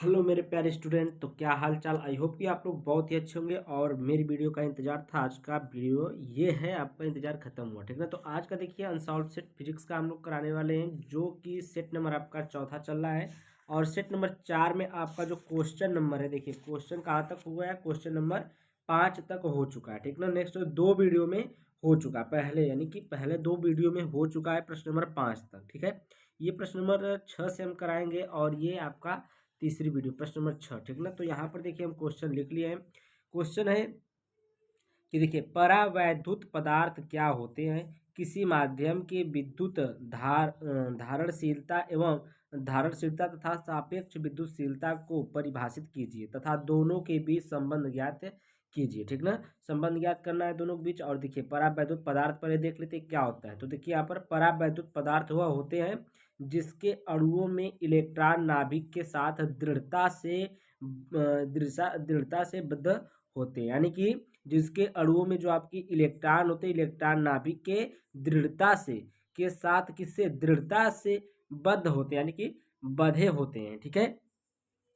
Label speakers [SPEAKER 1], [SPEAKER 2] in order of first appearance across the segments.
[SPEAKER 1] Hello मेरे प्यारे student. तो क्या हाल चाल। आई होप कि आप लोग बहुत ही अच्छे होंगे और मेरी वीडियो का इंतजार था। आज का वीडियो ये है, आपका इंतजार खत्म हुआ, ठीक ना। तो आज का देखिए अनसॉल्व सेट फिजिक्स का हम लोग कराने वाले हैं, जो कि सेट नंबर आपका चौथा चल रहा है। और सेट नंबर 4 में आपका जो क्वेश्चन नंबर है, देखिए क्वेश्चन कहाँ तक हुआ है, क्वेश्चन नंबर 5 तक हो चुका है, ठीक ना। नेक्स्ट दो वीडियो में हो चुका है, पहले यानी कि पहले दो वीडियो में हो चुका है प्रश्न नंबर 5 तक, ठीक है। ये प्रश्न नंबर 6 से हम कराएंगे और ये आपका तीसरी वीडियो प्रश्न नंबर 6, ठीक ना। तो यहाँ पर देखिए हम क्वेश्चन लिख लिए हैं। क्वेश्चन है कि देखिए परावैद्युत पदार्थ क्या होते हैं, किसी माध्यम के विद्युत धारणशीलता एवं धारणशीलता तथा सापेक्ष विद्युतशीलता को परिभाषित कीजिए तथा दोनों के बीच संबंध ज्ञात कीजिए, ठीक ना। संबंध ज्ञात करना है दोनों के बीच। और देखिए परावैद्युत पदार्थ पहले देख लेते हैं क्या होता है। तो देखिए यहाँ पर परावैद्युत पदार्थ हुआ होते हैं जिसके अणुओं में इलेक्ट्रॉन नाभिक के साथ दृढ़ता से बद्ध होते हैं, यानी कि जिसके अणुओं में जो आपकी इलेक्ट्रॉन होते हैं, इलेक्ट्रॉन नाभिक के दृढ़ता से के साथ किससे दृढ़ता से बद्ध होते हैं, यानी कि बधे होते हैं, ठीक है।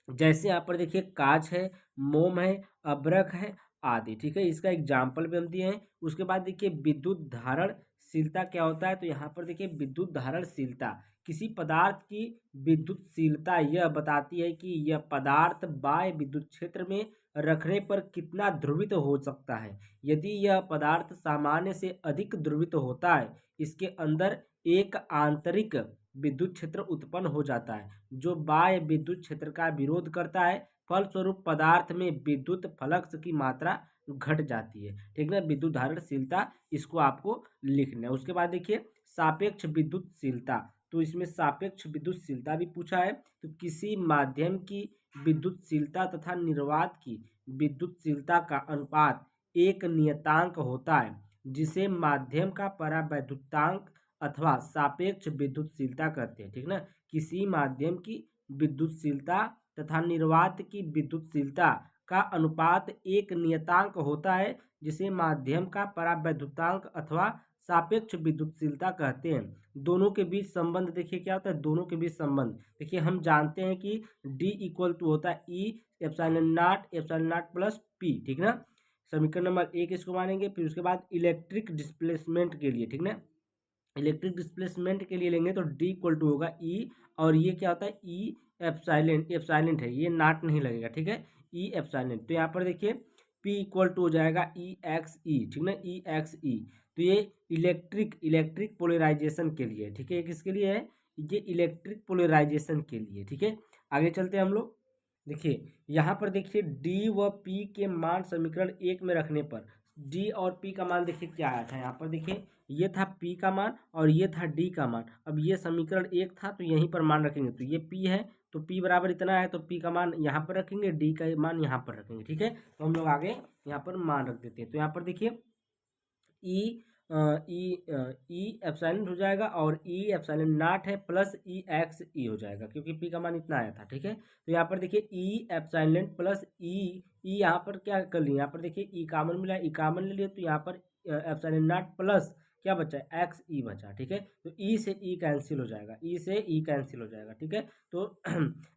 [SPEAKER 1] जैसे यहाँ पर देखिए कांच है, मोम है, अभ्रक है आदि, ठीक है। इसका एग्जाम्पल भी हम दिए हैं। उसके बाद देखिए विद्युत धारणशीलता क्या होता है। तो यहाँ पर देखिए विद्युत धारणशीलता किसी पदार्थ की विद्युतशीलता यह बताती है कि यह पदार्थ बाह्य विद्युत क्षेत्र में रखने पर कितना ध्रुवित हो सकता है। यदि यह पदार्थ सामान्य से अधिक ध्रुवित होता है, इसके अंदर एक आंतरिक विद्युत क्षेत्र उत्पन्न हो जाता है जो बाह्य विद्युत क्षेत्र का विरोध करता है। फलस्वरूप पदार्थ में विद्युत फ्लक्स की मात्रा घट जाती है, ठीक ना। विद्युत धारणशीलता इसको आपको लिखना है। उसके बाद देखिए सापेक्ष विद्युतशीलता। तो इसमें सापेक्ष विद्युतशीलता भी पूछा है। तो किसी माध्यम की विद्युतशीलता तथा निर्वात की विद्युतशीलता का अनुपात एक नियतांक होता है जिसे माध्यम का परावैद्युतांक अथवा सापेक्ष विद्युतशीलता कहते हैं, ठीक ना। किसी माध्यम की विद्युतशीलता तथा निर्वात की विद्युतशीलता का अनुपात एक नियतांक होता है जिसे माध्यम का परावैद्युतांक अथवा सापेक्ष विद्युतशीलता कहते हैं। दोनों के बीच संबंध देखिए क्या होता है। दोनों के बीच संबंध देखिए हम जानते हैं कि D इक्वल टू होता है E epsilon not plus P, ठीक ना। समीकरण नंबर 1 इसको मानेंगे। फिर उसके बाद इलेक्ट्रिक डिस्प्लेसमेंट के लिए, ठीक ना, इलेक्ट्रिक डिस्प्लेसमेंट के लिए लेंगे तो D इक्वल टू होगा E। और ये क्या होता है E एप्सिलॉन है, ये नाट नहीं लगेगा, ठीक है। E epsilon. तो यहाँ पर देखिए P इक्वल टू हो जाएगा EXE, ठीक ना, EXE। तो ये इलेक्ट्रिक पोलराइजेशन के लिए, ठीक है। किसके लिए है ये, इलेक्ट्रिक पोलराइजेशन के लिए, ठीक है। आगे चलते हैं हम लोग। देखिए यहाँ पर देखिए D व P के मान समीकरण 1 में रखने पर D और P का मान देखिए क्या आया था। यहाँ पर देखिए ये था P का मान और ये था D का मान। अब ये समीकरण 1 था तो यहीं पर मान रखेंगे। तो ये P है तो P बराबर इतना है, तो P का मान यहाँ पर रखेंगे, D का मान यहाँ पर रखेंगे, ठीक है। तो हम लोग आगे यहाँ पर मान रख देते हैं। तो यहाँ पर देखिए ई ई एप्सिलॉन हो जाएगा और ई एप्सिलॉन नॉट है प्लस ई एक्स ई हो जाएगा, क्योंकि पी का मान इतना आया था, ठीक है। तो यहाँ पर देखिए ई एप्सिलॉन प्लस ई यहाँ पर क्या कर लिए, यहाँ पर देखिए ई कामन मिला, ई कामन ले लिए, तो यहाँ पर एप्सिलॉन नॉट प्लस क्या बचा, एक्स ई बचा, ठीक है। तो ई से ई कैंसिल हो जाएगा, ई से ई कैंसिल हो जाएगा, ठीक है। तो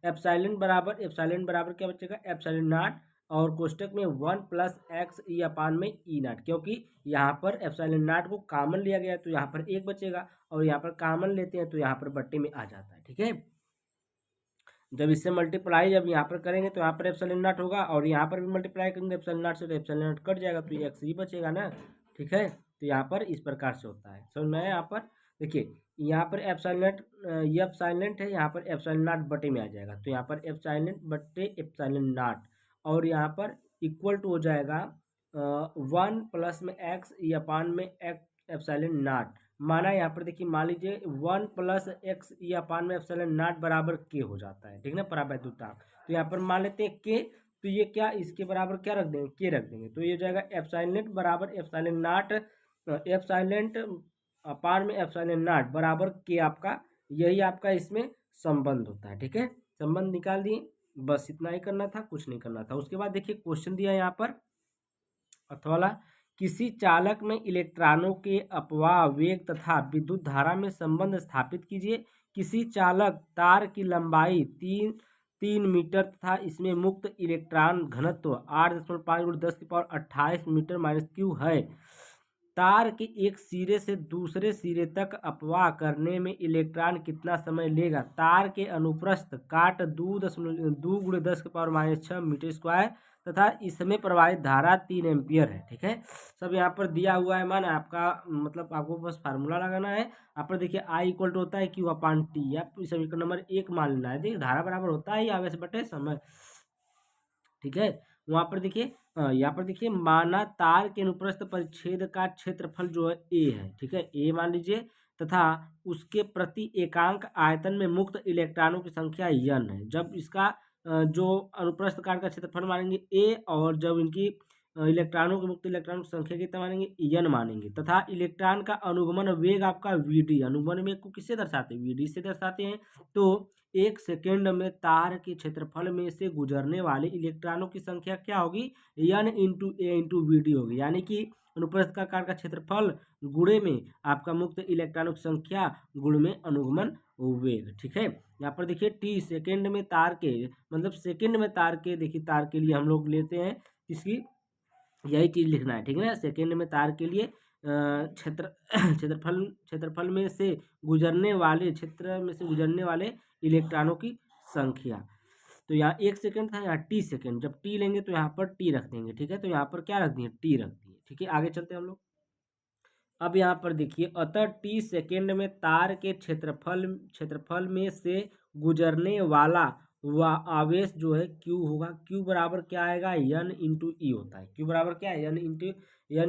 [SPEAKER 1] एप्सिलॉन बराबर क्या बचेगा, एप्सिलॉन नॉट और कोष्टक में 1 प्लस एक्स ई अपान में ई नाट, क्योंकि यहाँ पर एप्सिलॉन नॉट को कॉमन लिया गया है तो यहाँ पर एक बचेगा और यहाँ पर कॉमन लेते हैं तो यहाँ पर बट्टे में आ जाता है, ठीक है। जब इससे मल्टीप्लाई जब यहाँ पर करेंगे तो यहाँ पर एप्सिलॉन नॉट होगा और यहाँ पर भी मल्टीप्लाई करेंगे एप्सिलॉन नॉट से तो एप्सिलॉन नॉट कट जाएगा तो ये एक्स ही बचेगा ना, ठीक है। तो यहाँ पर इस प्रकार से होता है, समझ में आया। यहाँ पर देखिए यहाँ पर एप्सिलॉन नॉट, ये एप्सिलॉन है, यहाँ पर एप्सिलॉन नॉट बटे में आ जाएगा तो यहाँ पर एप्सिलॉन बटे एप्सिलॉन नॉट और यहाँ पर इक्वल टू हो जाएगा 1 प्लस में एक्स ई अपान में एप्सिलॉन नॉट। माना यहाँ पर देखिए मान लीजिए 1 प्लस एक्स ई अपान में एप्सिलॉन नॉट बराबर के हो जाता है, ठीक ना, परावैद्युतांक। तो यहाँ पर मान लेते हैं के, तो ये क्या इसके बराबर क्या रख देंगे, के रख देंगे। तो ये हो जाएगा एप्सिलॉन बराबर एप्सिलॉन नॉट, एप्सिलॉन अपान में एप्सिलॉन नॉट बराबर के, आपका यही आपका इसमें संबंध होता है, ठीक है। संबंध निकाल दिए, बस इतना ही करना था, कुछ नहीं करना था। उसके बाद देखिए क्वेश्चन दिया यहाँ पर अथवा किसी चालक में इलेक्ट्रॉनों के अपवाह वेग तथा विद्युत धारा में संबंध स्थापित कीजिए। किसी चालक तार की लंबाई 3 मीटर तथा इसमें मुक्त इलेक्ट्रॉन घनत्व 8.5 × 10⁻28 मीटर माइनस क्यू है। तार के एक सिरे से दूसरे सिरे तक अपवाह करने में इलेक्ट्रॉन कितना समय लेगा? तार के अनुप्रस्थ काट 2 × 10⁻⁻6 मीटर स्क्वायर तथा इसमें प्रवाहित धारा 3 एम्पियर है। ठीक है, सब यहाँ पर दिया हुआ है मान आपका, मतलब आपको बस फार्मूला लगाना है। यहाँ पर देखिए आई इक्वल टू होता है क्यू अपान टी, या समीकरण नंबर 1 मान लेना है। देखिए धारा बराबर होता है आवेश बटे समय। ठीक है, वहाँ पर देखिए यहाँ पर देखिए माना तार के अनुप्रस्थ परिच्छेद का क्षेत्रफल जो है ए है। ठीक है, ए मान लीजिए तथा उसके प्रति एकांक आयतन में मुक्त इलेक्ट्रॉनों की संख्या n है। जब इसका जो अनुप्रस्थ काट का क्षेत्रफल मानेंगे ए, और जब इनकी इलेक्ट्रॉनों की मुक्त इलेक्ट्रॉनों की संख्या कितना मानेंगे n मानेंगे, तथा इलेक्ट्रॉन का अनुगमन वेग आपका vd, अनुगमन वेग को किससे दर्शाते हैं? vd से दर्शाते हैं। तो 1 सेकेंड में तार के क्षेत्रफल में से गुजरने वाले इलेक्ट्रॉनों की संख्या क्या होगी? n into a into v होगी, यानी कि अनुप्रस्थ काट का क्षेत्रफल गुणे में आपका मुक्त इलेक्ट्रॉनों की संख्या गुण में अनुगमन वेग। ठीक है, यहाँ पर देखिए टी सेकेंड में तार के, मतलब सेकेंड में तार के, देखिए तार के लिए हम लोग लेते हैं इसकी, यही चीज लिखना है। ठीक है ना, सेकेंड में तार के लिए क्षेत्रफल में से गुजरने वाले इलेक्ट्रॉनों की संख्या। तो यहाँ 1 सेकेंड था, यहाँ टी सेकेंड, जब टी लेंगे तो यहाँ पर टी रख देंगे। ठीक है, तो यहाँ पर क्या रख दिए? टी रख दिए। ठीक है, आगे चलते हैं हम लोग। अब यहाँ पर देखिए अतः टी सेकेंड में तार के क्षेत्रफल में से गुजरने वाला वह आवेश जो है Q होगा। Q बराबर क्या आएगा? n इंटू ई होता है। Q बराबर क्या है? n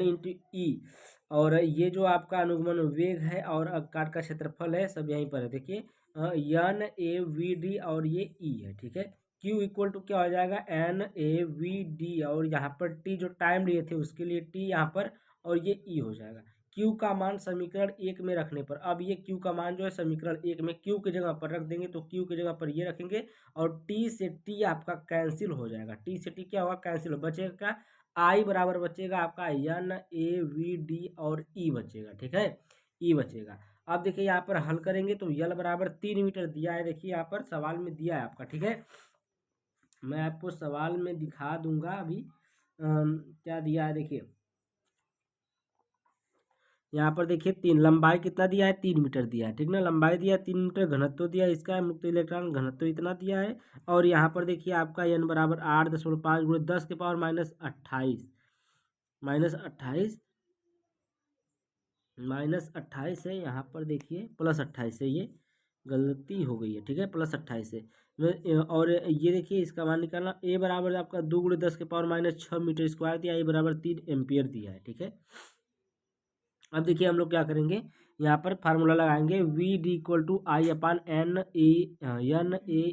[SPEAKER 1] इंटू ई। और ये जो आपका अनुगमन वेग है और काट का क्षेत्रफल है, सब यहीं पर है। देखिए n a v d और ये e है। ठीक है, Q इक्वल टू क्या हो जाएगा? n a v d, और यहाँ पर t जो टाइम लिए थे उसके लिए t यहाँ पर, और ये e हो जाएगा। Q का मान समीकरण 1 में रखने पर, अब ये Q का मान जो है समीकरण 1 में Q की जगह पर रख देंगे, तो Q की जगह पर ये रखेंगे और T से T आपका कैंसिल हो जाएगा। T से T क्या होगा? कैंसिल हो, बचेगा क्या? I बराबर बचेगा आपका n a v d और E बचेगा। ठीक है, E बचेगा। अब देखिए यहाँ पर हल करेंगे तो L बराबर 3 मीटर दिया है। देखिए यहाँ पर सवाल में दिया है आपका। ठीक है, मैं आपको सवाल में दिखा दूंगा अभी क्या दिया है। देखिए यहाँ पर देखिए लंबाई कितना दिया है? 3 मीटर दिया है। ठीक ना, लंबाई दिया है 3 मीटर, घनत्व दिया है इसका, मुक्त इलेक्ट्रॉन घनत्व इतना दिया है। और यहाँ पर देखिए आपका n बराबर 8.5 × 10⁻⁻28 -28 है। यहाँ पर देखिए +28 है, ये गलती हो गई है। ठीक है, +28 है। और ये देखिए इसका मान निकालना, a बराबर आपका 2 × 10⁻⁻6 मीटर स्क्वायर दिया, a बराबर 3 एम्पियर दिया है। ठीक है, अब देखिए हम लोग क्या करेंगे, यहाँ पर फार्मूला लगाएंगे V D equal to I upon n A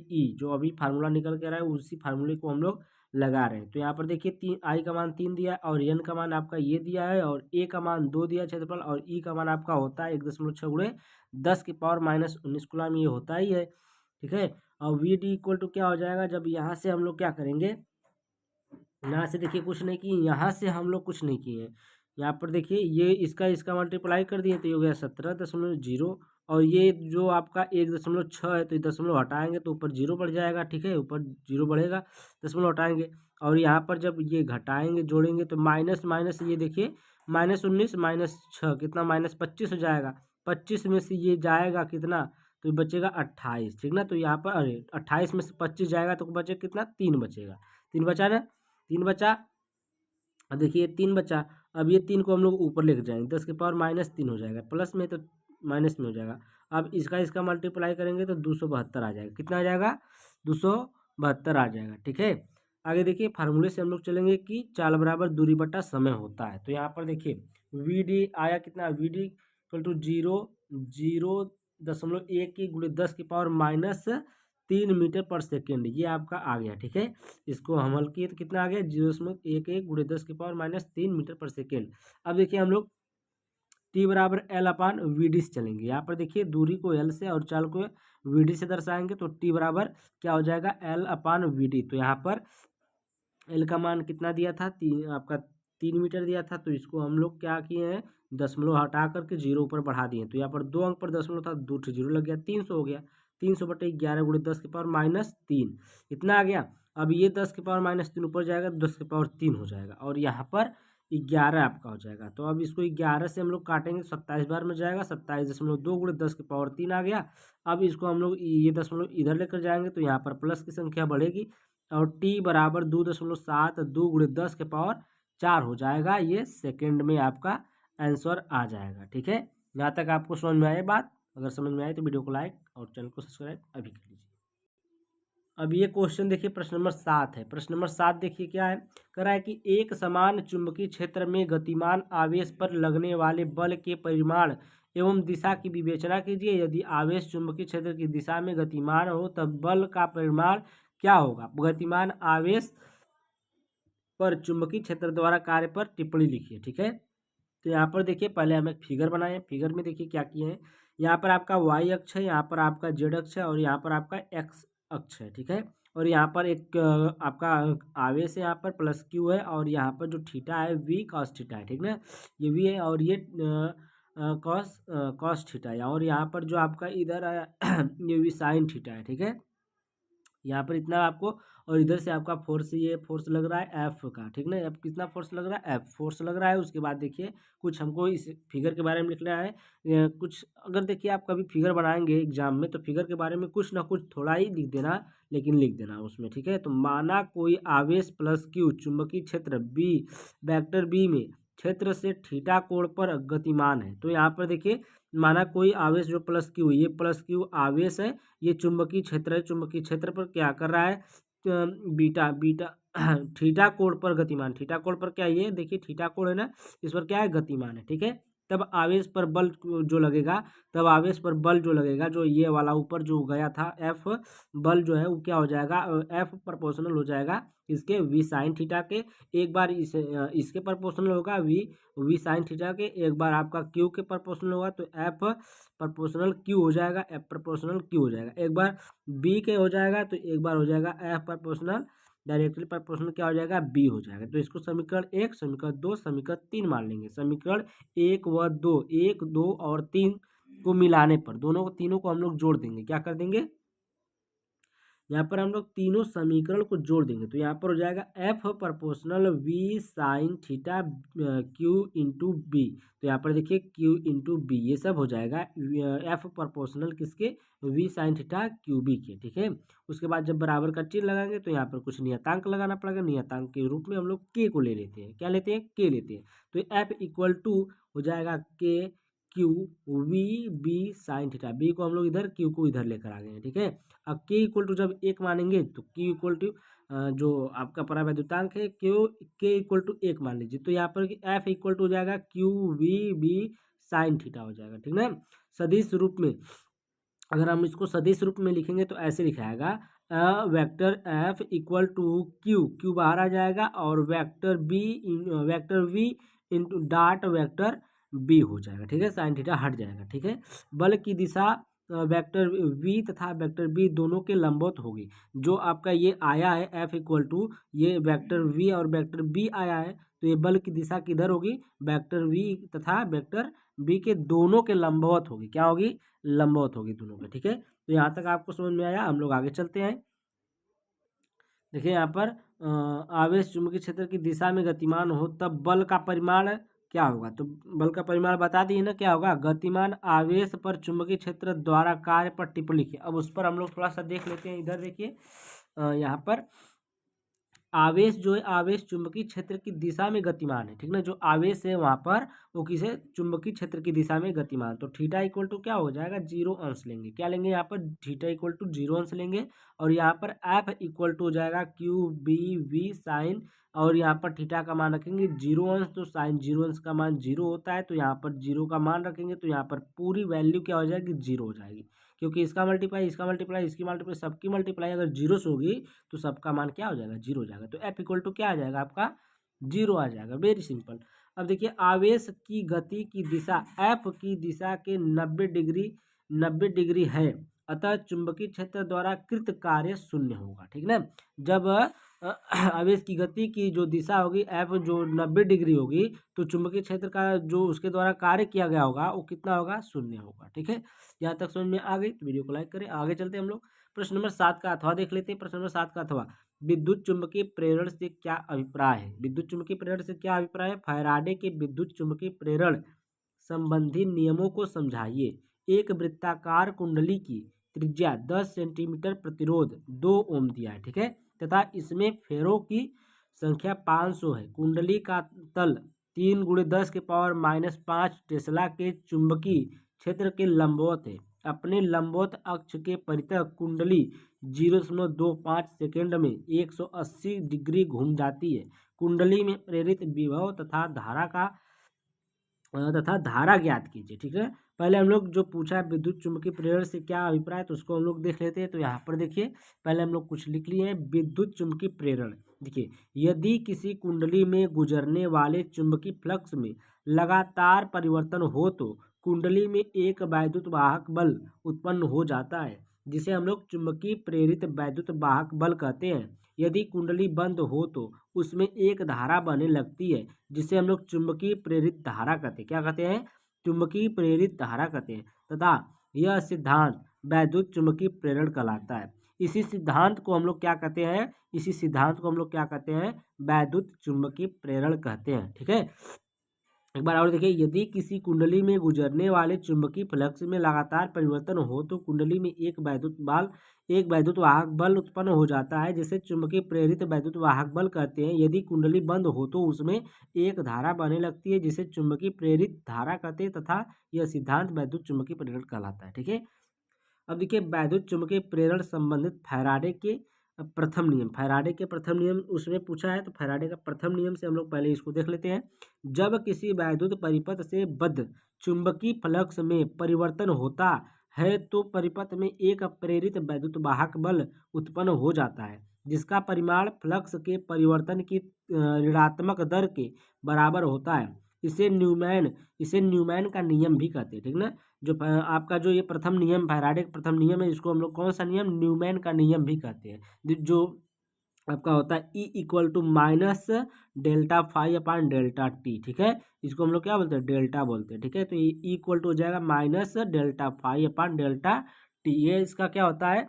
[SPEAKER 1] e, जो अभी फार्मूला निकल के रहा है उसी फार्मूले को हम लोग लगा रहे हैं। तो यहाँ पर देखिए आई का मान 3 दिया है, और एन का मान आपका ये दिया है, और ए का मान 2 दिया है क्षेत्रफल, और ई का मान आपका होता है 1.6 × 10⁻−19 कूलम, ये होता ही है। ठीक है, और वी डी इक्वल टू क्या हो जाएगा, जब यहाँ से हम लोग क्या करेंगे, यहाँ से देखिए कुछ नहीं किए, यहाँ से हम लोग कुछ नहीं किए हैं। यहाँ पर देखिए ये इसका मल्टीप्लाई कर दिए तो ये हो गया 17.0, और ये जो आपका 1.6 है तो ये दशमलव हटाएंगे तो ऊपर 0 बढ़ जाएगा। ठीक है, ऊपर 0 बढ़ेगा, दशमलव हटाएंगे, और यहाँ पर जब ये घटाएंगे जोड़ेंगे तो माइनस माइनस, ये देखिए -19 -6 कितना -25 हो जाएगा। 25 में से ये जाएगा कितना, तो बचेगा 28। ठीक ना, तो यहाँ पर अरे 28 में से 25 जाएगा तो बचेगा कितना? 3 बचेगा। 3 बचा ना, 3 बचा। अब देखिए 3 बचा, अब ये 3 को हम लोग ऊपर लेकर जाएंगे, 10⁻³ हो जाएगा, प्लस में तो माइनस में हो जाएगा। अब इसका मल्टीप्लाई करेंगे तो 272 आ जाएगा। कितना आ जाएगा? 272 आ जाएगा। ठीक है, आगे देखिए फार्मूले से हम लोग चलेंगे कि चाल बराबर दूरी बटा समय होता है। तो यहाँ पर देखिए वी डी आया कितना, v D equal to 0.01 × 10⁻³ meter पर सेकेंड, ये आपका आ गया। ठीक है, इसको हम हल किए तो कितना आ गया? 0.11 × 10⁻³ मीटर पर सेकेंड। अब देखिए हम लोग टी बराबर एल अपान वी डी से चलेंगे। यहाँ पर देखिए दूरी को एल से और चाल को वी डी से दर्शाएंगे, तो टी बराबर क्या हो जाएगा? L upon v d. तो यहाँ पर एल का मान कितना दिया था? आपका 3 मीटर दिया था, तो इसको हम लोग क्या किए हैं? दशमलव हटा करके 0 ऊपर बढ़ा दिए। तो यहाँ पर 2 अंक पर दशमलव था, 2 0 लग गया, 300 हो गया। 300/11 गुणे 10⁻³ इतना आ गया। अब ये 10⁻³ ऊपर जाएगा तो 10⁻³ हो जाएगा और यहाँ पर 11 आपका हो जाएगा। तो अब इसको 11 से हम लोग काटेंगे 27 बार में जाएगा, 27.2 गुणे 10⁻³ आ गया। अब इसको हम लोग ये दशमलव इधर लेकर जाएंगे तो यहाँ पर प्लस की संख्या बढ़ेगी और t बराबर 2.72 गुणे 10⁻4 हो जाएगा। ये सेकंड में आपका आंसर आ जाएगा। ठीक है, यहाँ तक आपको समझ में आए बात? अगर समझ में आए तो वीडियो को लाइक और चैनल को सब्सक्राइब अभी कर लीजिए। अब ये क्वेश्चन देखिए, प्रश्न नंबर 7 है। प्रश्न नंबर 7 देखिए क्या है, कह रहा है कि एक समान चुंबकीय क्षेत्र में गतिमान आवेश पर लगने वाले बल के परिमाण एवं दिशा की विवेचना कीजिए। यदि आवेश चुंबकीय क्षेत्र की दिशा में गतिमान हो तब बल का परिमाण क्या होगा। गतिमान आवेश पर चुंबकीय क्षेत्र द्वारा कार्य पर टिप्पणी लिखिए। ठीक है, तो यहाँ पर देखिए पहले हम एक फिगर बनाए। फिगर में देखिए क्या किए हैं, यहाँ पर आपका y अक्ष है, यहाँ पर आपका z अक्ष है और यहाँ पर आपका x अक्ष है। ठीक है, और यहाँ पर एक आपका आवेश है, यहाँ पर प्लस q है और यहाँ पर जो थीटा है v cos थीटा है। ठीक है, ये v है और ये cos थीटा है और यहाँ पर जो आपका इधर है ये v sin थीटा है। ठीक है, यहाँ पर इतना आपको, और इधर से आपका फोर्स, ये फोर्स लग रहा है एफ का। ठीक ना, अब कितना फोर्स लग रहा है, एफ फोर्स लग रहा है। उसके बाद देखिए कुछ हमको इस फिगर के बारे में लिखना है। कुछ अगर देखिए आप कभी फिगर बनाएंगे एग्जाम में तो फिगर के बारे में कुछ ना कुछ थोड़ा ही लिख देना, लेकिन लिख देना उसमें। ठीक है, तो माना कोई आवेश प्लस क्यू चुंबकीय क्षेत्र बी वेक्टर बी में क्षेत्र से थीटा कोण पर गतिमान है। तो यहाँ पर देखिए माना कोई आवेश जो प्लस क्यू, ये प्लस क्यू आवेश है, ये चुंबकीय क्षेत्र है, चुंबकीय क्षेत्र पर क्या कर रहा है, बीटा बीटा थीटा कोण पर गतिमान। थीटा कोण पर क्या, ये देखिए थीटा कोण है ना, इस पर क्या है, गतिमान है। ठीक है, तब आवेश पर बल जो लगेगा, तब आवेश पर बल जो लगेगा, जो ये वाला ऊपर जो गया था एफ बल जो है वो क्या हो जाएगा, एफ प्रोपोर्शनल हो जाएगा इसके वी साइन थीटा के। एक बार इसके प्रोपोर्शनल होगा वी साइन थीटा के, एक बार आपका क्यू के प्रोपोर्शनल होगा तो एफ प्रोपोर्शनल क्यू हो जाएगा, एफ प्रोपोर्शनल क्यू हो जाएगा। एक बार बी के हो जाएगा तो एक बार हो जाएगा एफ प्रोपोर्शनल डायरेक्टली प्रोपोर्शनल क्या हो जाएगा, बी हो जाएगा। तो इसको समीकरण 1, समीकरण 2, समीकरण 3 मान लेंगे। समीकरण 1 व 2, 1, 2 और 3 को मिलाने पर तीनों को हम लोग जोड़ देंगे। क्या कर देंगे, यहाँ पर हम लोग तीनों समीकरण को जोड़ देंगे तो यहाँ पर हो जाएगा F proportional v sine theta q into B. तो यहाँ पर देखिए क्यू इंटू बी ये सब हो जाएगा एफ प्रोपोर्शनल किसके, v sine theta q B के। ठीक है, उसके बाद जब बराबर का चिन्ह लगाएंगे तो यहाँ पर कुछ नियतांक लगाना पड़ेगा। नियतांक के रूप में हम लोग के को ले लेते हैं। क्या लेते हैं, के लेते हैं। तो एफ इक्वल टू हो जाएगा k q v B sine theta, B को हम लोग इधर, क्यू को इधर लेकर आ गए हैं। ठीक है, अब के इक्वल टू जब 1 मानेंगे तो क्यू इक्वल टू जो आपका परावैद्युतांक है क्यू के इक्वल टू 1 मान लीजिए। तो यहाँ पर एफ इक्वल टू हो जाएगा q v B sine theta हो जाएगा। ठीक है, सदिश रूप में अगर हम इसको सदिश रूप में लिखेंगे तो ऐसे लिखाएगा vector F equal to q, q बाहर आ जाएगा और vector v into dot vector B हो जाएगा। ठीक है, साइन थीटा हट जाएगा। ठीक है, बल की दिशा वेक्टर वी तथा वेक्टर बी दोनों के लंबवत होगी। जो आपका ये आया है एफ इक्वल टू, ये वेक्टर वी और वेक्टर बी आया है, तो ये बल की दिशा किधर होगी, वेक्टर वी तथा वेक्टर बी के दोनों के लंबवत होगी। क्या होगी, लंबवत होगी दोनों के। ठीक है, तो यहाँ तक आपको समझ में आया। हम लोग आगे चलते हैं। देखिए यहाँ पर आवेश चुंबकीय क्षेत्र की दिशा में गतिमान हो तब बल का परिमाण क्या होगा। तो बल का परिमाण बता दिए ना, क्या होगा, गतिमान आवेश पर चुंबकीय क्षेत्र द्वारा कार्य पर टिप्पणी लिखिए। अब उस पर हम लोग थोड़ा सा देख लेते हैं। इधर देखिए यहाँ पर आवेश जो है, आवेश चुंबकीय क्षेत्र की दिशा में गतिमान है। ठीक ना, जो आवेश है वहाँ पर वो किसे, चुंबकीय क्षेत्र की दिशा में गतिमान। तो थीटा इक्वल टू क्या हो जाएगा, 0 अंश लेंगे। क्या लेंगे यहाँ पर, थीटा इक्वल टू 0 अंश लेंगे और यहाँ पर एफ इक्वल टू हो जाएगा क्यू बी वी साइन, और यहाँ पर थीटा का मान रखेंगे 0 अंश। तो साइन 0 अंश का मान 0 होता है, तो यहाँ पर 0 का मान रखेंगे तो यहाँ पर पूरी वैल्यू क्या हो जाएगी, 0 हो जाएगी। क्योंकि इसका मल्टीप्लाई, इसका मल्टीप्लाई, इसकी मल्टीप्लाई, सबकी मल्टीप्लाई अगर 0 से होगी तो सबका मान क्या हो जाएगा, 0 हो जाएगा। तो एफ इक्वल टू क्या आ जाएगा आपका, 0 आ जाएगा। Very simple. अब देखिए आवेश की गति की दिशा एफ की दिशा के 90 डिग्री है, अतः चुंबकीय क्षेत्र द्वारा कृत कार्य शून्य होगा। ठीक ना, जब आवेश की गति की जो दिशा होगी एफ जो 90 डिग्री होगी, तो चुंबकीय क्षेत्र का जो उसके द्वारा कार्य किया गया होगा वो कितना होगा, 0 होगा। ठीक है, यहाँ तक समझ में आ गई तो वीडियो को लाइक करें। आगे चलते हैं हम लोग प्रश्न नंबर 7 का अथवा देख लेते हैं। प्रश्न नंबर 7 का अथवा, विद्युत चुंबकीय प्रेरण से क्या अभिप्राय है। विद्युत चुंबकीय प्रेरण से क्या अभिप्राय है। फैराडे के विद्युत चुंबकीय प्रेरण संबंधी नियमों को समझाइए। एक वृत्ताकार कुंडली की त्रिज्या 10 सेंटीमीटर, प्रतिरोध 2 ओम दिया है। ठीक है, तथा इसमें फेरों की संख्या 500 है। कुंडली का तल 3 × 10⁻⁵ टेस्ला के चुंबकीय क्षेत्र के लंबवत है। अपने लंबवत अक्ष के परितः कुंडली 0.25 सेकेंड में 180 डिग्री घूम जाती है। कुंडली में प्रेरित विभव तथा धारा ज्ञात कीजिए। ठीक है, पहले हम लोग जो पूछा है विद्युत चुंबकीय प्रेरण से क्या अभिप्राय, तो उसको हम लोग देख लेते हैं। तो यहाँ पर देखिए, पहले हम लोग कुछ लिख लिए हैं। विद्युत चुंबकीय प्रेरण, देखिए, यदि किसी कुंडली में गुजरने वाले चुंबकीय फ्लक्स में लगातार परिवर्तन हो तो कुंडली में एक वैद्युत वाहक बल उत्पन्न हो जाता है, जिसे हम लोग चुंबकीय प्रेरित वैद्युत वाहक बल कहते हैं। यदि कुंडली बंद हो तो उसमें एक धारा बहने लगती है, जिसे हम लोग चुंबकीय प्रेरित धारा कहते हैं। क्या कहते हैं, चुंबकीय प्रेरित धारा कहते हैं। तथा यह सिद्धांत वैद्युत चुंबकीय प्रेरण कहलाता है। इसी सिद्धांत को हम लोग क्या कहते हैं, इसी सिद्धांत को हम लोग क्या कहते हैं, वैद्युत चुंबकीय प्रेरण कहते हैं। ठीक है, एक बार और देखिए, यदि किसी कुंडली में गुजरने वाले चुंबकीय फ्लक्स में लगातार परिवर्तन हो तो कुंडली में एक वैद्युत वाहक बल उत्पन्न हो जाता है, जिसे चुंबकीय प्रेरित वैद्युत वाहक बल कहते हैं। यदि कुंडली बंद हो तो उसमें एक धारा बहने लगती है, जिसे चुंबकीय प्रेरित धारा कहते हैं। तथा यह सिद्धांत वैद्युत चुंबकीय प्रेरण कहलाता है। ठीक है, अब देखिए, वैद्युत चुंबकीय प्रेरण संबंधित फैराडे के प्रथम नियम, फैराडे के प्रथम नियम उसमें पूछा है। तो फैराडे का प्रथम नियम से हम लोग पहले इसको देख लेते हैं। जब किसी वैद्युत परिपथ से बद्ध चुंबकीय फ्लक्स में परिवर्तन होता है तो परिपथ में एक प्रेरित वैद्युत वाहक बल उत्पन्न हो जाता है, जिसका परिमाण फ्लक्स के परिवर्तन की ऋणात्मक दर के बराबर होता है। इसे न्यूमैन का नियम भी कहते हैं। ठीक ना, जो आपका जो ये प्रथम नियम फैराडे का प्रथम नियम है, इसको हम लोग कौन सा नियम, न्यूमैन का नियम भी कहते हैं। जो आपका होता है E = -Δ φ/Δt। ठीक है, इसको हम लोग क्या बोलते हैं, डेल्टा बोलते हैं। ठीक है, तो ये E = हो जाएगा -Δ φ/Δt। ये इसका क्या होता है,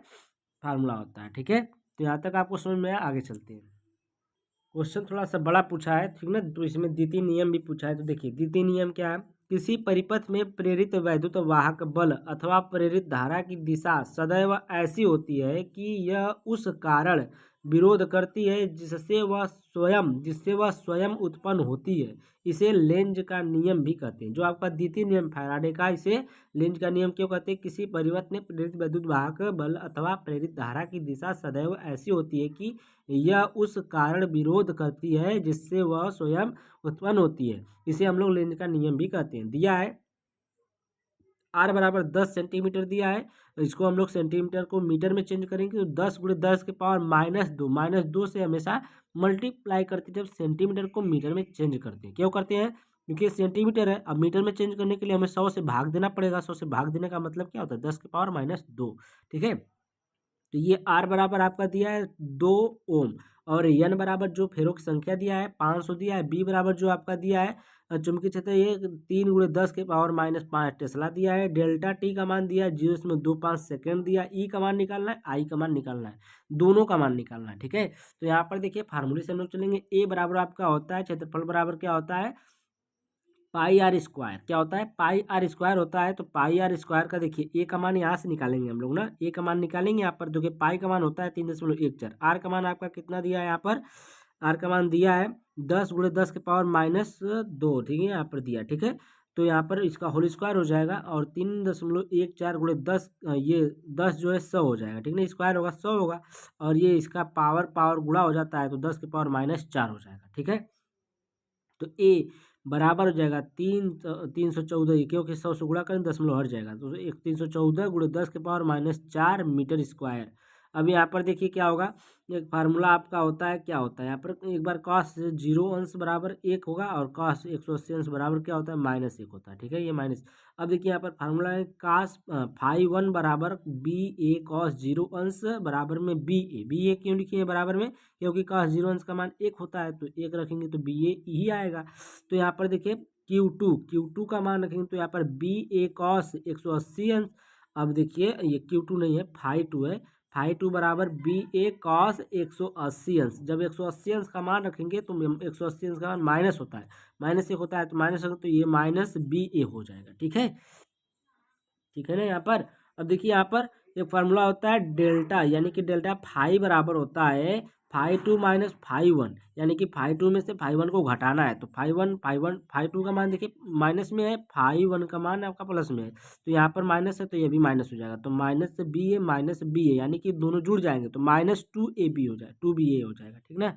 [SPEAKER 1] फार्मूला होता है। ठीक है, तो यहाँ तक आपको समझ में आया। आगे चलते हैं। क्वेश्चन थोड़ा सा बड़ा पूछा है, ठीक ना, तो इसमें द्वितीय नियम भी पूछा है। तो देखिए, द्वितीय नियम क्या है, किसी परिपथ में प्रेरित वैद्युत वाहक बल अथवा प्रेरित धारा की दिशा सदैव ऐसी होती है कि यह उस कारण विरोध करती है जिससे वह स्वयं उत्पन्न होती है। इसे लेंज का नियम भी कहते हैं। जो आपका द्वितीय नियम फैराडे का, इसे लेंज का नियम क्यों कहते हैं, किसी परिपथ में प्रेरित वैद्युत वाहक बल अथवा प्रेरित धारा की दिशा सदैव ऐसी होती है कि यह उस कारण विरोध करती है जिससे वह स्वयं उत्पन्न होती है। इसे हम लोग लेंज का नियम भी कहते हैं। दिया है R = 10 सेंटीमीटर दिया है। इसको हम लोग सेंटीमीटर को मीटर में चेंज करेंगे तो 10 × 10⁻⁻2 -2 से हमेशा मल्टीप्लाई करते जब सेंटीमीटर को मीटर में चेंज करते हैं। क्यों करते हैं, क्योंकि सेंटीमीटर है। अब मीटर में चेंज करने के लिए हमें 100 से भाग देना पड़ेगा। 100 से भाग देने का मतलब क्या होता है, 10⁻²। ठीक है, तो ये R बराबर आपका दिया है 2 ओम, और N बराबर जो फेरों की संख्या दिया है 500 दिया है। B बराबर जो आपका दिया है चुंबकीय क्षेत्र, ये 3 × 10⁻⁵ टेस्ला दिया है। डेल्टा T का मान दिया है 0.25 सेकेंड दिया है। E का मान निकालना है, I का मान निकालना है, दोनों का मान निकालना है। ठीक है, तो यहाँ पर देखिए फार्मूले से हम लोग चलेंगे। A बराबर आपका होता है, क्षेत्रफल बराबर क्या होता है, πr²। क्या होता है, πr² होता है। तो πr² का देखिए A का मान यहाँ से निकालेंगे हम लोग ना, A का मान निकालेंगे यहाँ पर। देखिए पाई का मान होता है 3.14। R का मान आपका कितना दिया है, यहाँ पर R का मान दिया है 10 × 10⁻⁻2। ठीक है, यहाँ पर दिया। ठीक है, तो यहाँ पर इसका होल स्क्वायर हो जाएगा, और 3.14 × 10, ये 10 जो है 100 हो जाएगा। ठीक है, स्क्वायर होगा 100 होगा, और ये इसका पावर गुणा हो जाता है तो 10⁻⁻4 हो जाएगा। ठीक है, तो A बराबर हो जाएगा 314, क्योंकि 100 से गुणा करें दशमलव हट जाएगा, तो 314 × 10⁻⁻4 मीटर स्क्वायर। अब यहाँ पर देखिए क्या होगा, एक फार्मूला आपका होता है, क्या होता है यहाँ पर, एक बार कॉस 0 अंश बराबर 1 होगा और कॉस 180 अंश बराबर क्या होता है, -1 होता है, ठीक है, ये माइनस। अब देखिए यहाँ पर फार्मूला है कास फाई 1 बराबर बी ए कॉस 0 अंश बराबर में बी ए क्यों लिखिए बराबर में, क्योंकि कॉस 0 अंश का मान 1 होता है, तो 1 रखेंगे तो बी ए ही आएगा। तो यहाँ पर देखिए Q2 का मान रखेंगे तो यहाँ पर बी ए कॉस 180 अंश। अब देखिए ये Q2 नहीं है, फाई 2 है, फाई 2 बराबर बी ए कॉस 180 अंश। जब 180 अंश का मान रखेंगे तो 180 अंश का मान माइनस होता है, -1 होता है, तो माइनस रखें तो ये माइनस बी ए हो जाएगा, ठीक है, ठीक है ना यहाँ पर। अब देखिए यहाँ पर एक फार्मूला होता है डेल्टा, यानी कि डेल्टा फाई बराबर होता है फाई 2 माइनस फाई 1, यानी कि फाई 2 में से फाई 1 को घटाना है, तो फाई 2 का मान देखिए माइनस में है, फाई 1 का मान आपका प्लस में है, तो यहाँ पर माइनस है तो ये भी माइनस हो जाएगा, तो माइनस से बी ए माइनस बी ए, यानी कि दोनों जुड़ जाएंगे तो -2ab हो जाएगा, 2ba हो जाएगा, ठीक ना,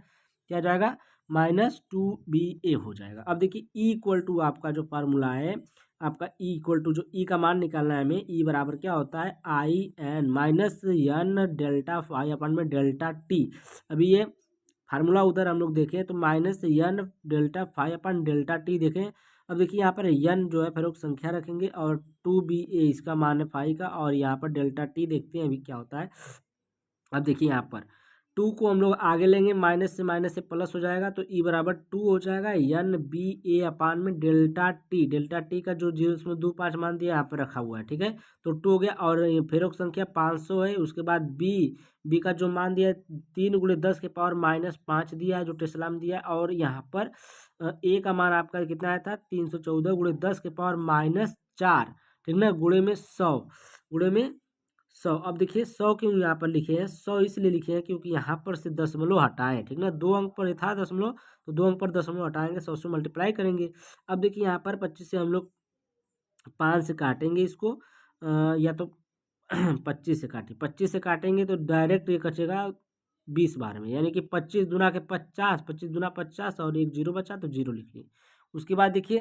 [SPEAKER 1] क्या हो जाएगा, -2ba हो जाएगा। अब देखिए E = आपका जो फार्मूला है आपका E = जो E का मान निकालना है हमें, E बराबर क्या होता है, I N minus N delta phi upon में डेल्टा टी। अभी ये फार्मूला उधर हम लोग देखें तो -n डेल्टा फाई अपन डेल्टा टी देखें। अब देखिए यहाँ पर n जो है फिर एक संख्या रखेंगे और 2ba इसका मान है फाई का, और यहाँ पर डेल्टा टी देखते हैं अभी क्या होता है। अब देखिए यहाँ पर 2 को हम लोग आगे लेंगे, माइनस से प्लस हो जाएगा, तो E बराबर 2 हो जाएगा एन बी ए अपान में डेल्टा टी का जो 0.25 मान दिया यहाँ पर रखा हुआ है, ठीक है, तो 2 हो गया। और ये फेरोक संख्या 500 है, उसके बाद बी का जो मान दिया है 3 × 10 के पावर -5 दिया है जो टेस्ला में दिया है, और यहाँ पर ए का मान आपका कितना आया था, 314 × 10 के पावर -4, ठीक ना, गुणे में 100, गुणे में 100। अब देखिए 100 क्यों यहाँ पर लिखे हैं, 100 इसलिए लिखे हैं क्योंकि यहाँ पर से दशमलव हटाएं, ठीक ना, 2 अंक पर था दशमलव, तो 2 अंक पर दशमलव हटाएंगे, 100 से मल्टीप्लाई करेंगे। अब देखिए यहाँ पर 25 से हम लोग 5 से काटेंगे इसको, या तो 25 से काटेंगे तो डायरेक्ट ये कटेगा 20 बार में, यानी कि 25 दूना के 50, 25 दूना 50 और एक जीरो बचा तो जीरो लिख लिए। उसके बाद देखिए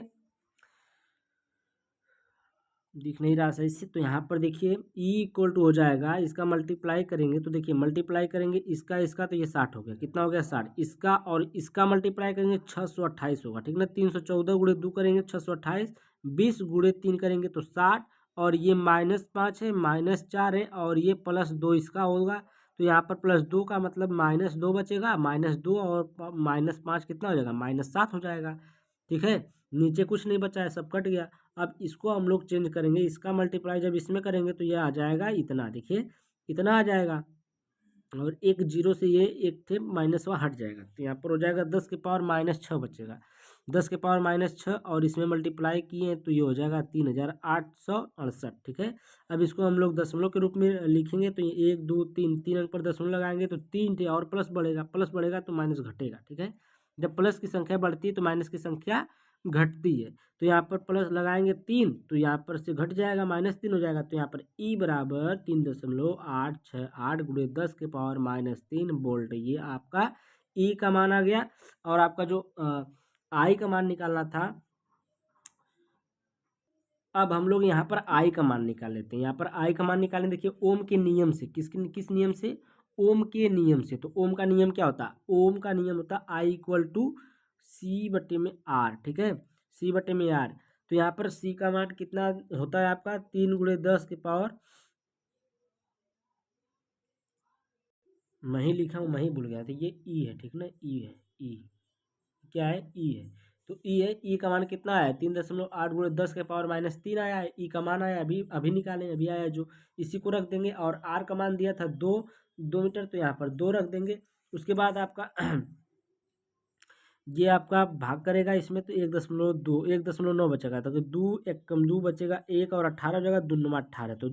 [SPEAKER 1] दिख नहीं रहा सही से, तो यहाँ पर देखिए E = हो जाएगा, इसका मल्टीप्लाई करेंगे तो देखिए मल्टीप्लाई करेंगे इसका तो ये 60 हो गया, कितना हो गया 60, इसका और इसका मल्टीप्लाई करेंगे 628 होगा, ठीक ना, 314 × 2 करेंगे 628, 20 × 3 करेंगे तो 60, और ये -5 है, -4 है, और ये +2 इसका होगा, तो यहाँ पर +2 का मतलब -2 बचेगा, -2 और -5 कितना हो जाएगा, -7 हो जाएगा, ठीक है, नीचे कुछ नहीं बचा है, सब कट गया। अब इसको हम लोग चेंज करेंगे, इसका मल्टीप्लाई जब इसमें करेंगे तो ये आ जाएगा इतना, देखिए इतना आ जाएगा, और एक जीरो से ये एक थे माइनस वहाँ हट जाएगा, तो यहाँ पर हो जाएगा 10 के पावर -6 बचेगा, 10 के पावर -6, और इसमें मल्टीप्लाई किए तो ये हो जाएगा 3868, ठीक है। अब इसको हम लोग दशमलव के रूप में लिखेंगे तो ये 1 2 3 3 अंक पर दशमलव लगाएंगे तो 3 थे, और प्लस बढ़ेगा तो माइनस घटेगा, ठीक है, जब प्लस की संख्या बढ़ती है तो माइनस की संख्या घटती है, तो यहाँ पर प्लस लगाएंगे 3 तो यहाँ पर से घट जाएगा, -3 हो जाएगा, तो यहाँ पर E बराबर 3.868 × 10 के पावर -3 वोल्ट, ये आपका E का मान आ गया। और आपका जो I का मान निकालना था, अब हम लोग यहाँ पर I का मान निकाल लेते हैं। यहाँ पर I का मान निकालें, देखिए ओम के नियम से, किस नियम से, ओम के नियम से। तो ओम का नियम क्या होता है, ओम का नियम होता है I = C/R, ठीक है, C/R। तो यहाँ पर C का मान कितना होता है आपका, 3 × 10 के पावर, मैं ही लिखा हूँ, मैं ही भूल गया था, ये E है, ठीक ना, E है, E क्या है, E है, तो E है, E का मान कितना है, 3.8 × 10 के पावर -3 आया है, E का मान आया, अभी अभी निकालें, अभी आया जो, इसी को रख देंगे, और R का मान दिया था 2 मीटर, तो यहाँ पर 2 रख देंगे। उसके बाद आपका ये आपका भाग करेगा इसमें तो 1.9 बचेगा, तो 2 1 कम 2 बचेगा, 1 और 18 हो जाएगा, 2 9 18, तो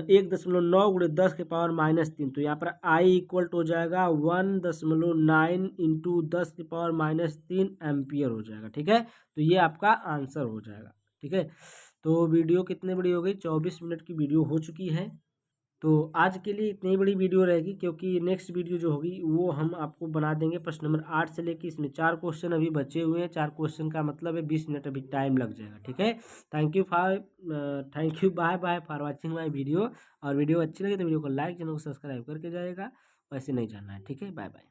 [SPEAKER 1] 1.9 × 10 के पावर -3, तो यहाँ पर I = हो जाएगा 1.9 × 10 के पावर -3 एम्पियर हो जाएगा, ठीक है, तो ये आपका आंसर हो जाएगा, ठीक है। तो वीडियो कितने बड़ी हो गई, 24 मिनट की वीडियो हो चुकी है। तो आज के लिए इतनी बड़ी वीडियो रहेगी, क्योंकि नेक्स्ट वीडियो जो होगी वो हम आपको बना देंगे प्रश्न नंबर 8 से लेके, इसमें 4 क्वेश्चन अभी बचे हुए हैं। 4 क्वेश्चन का मतलब है 20 मिनट अभी टाइम लग जाएगा। ठीक है, thank you bye bye for watching my video. और वीडियो अच्छी लगी तो वीडियो को लाइक, चैनल को सब्सक्राइब करके जाएगा, वैसे नहीं जानना है। ठीक है, बाय बाय।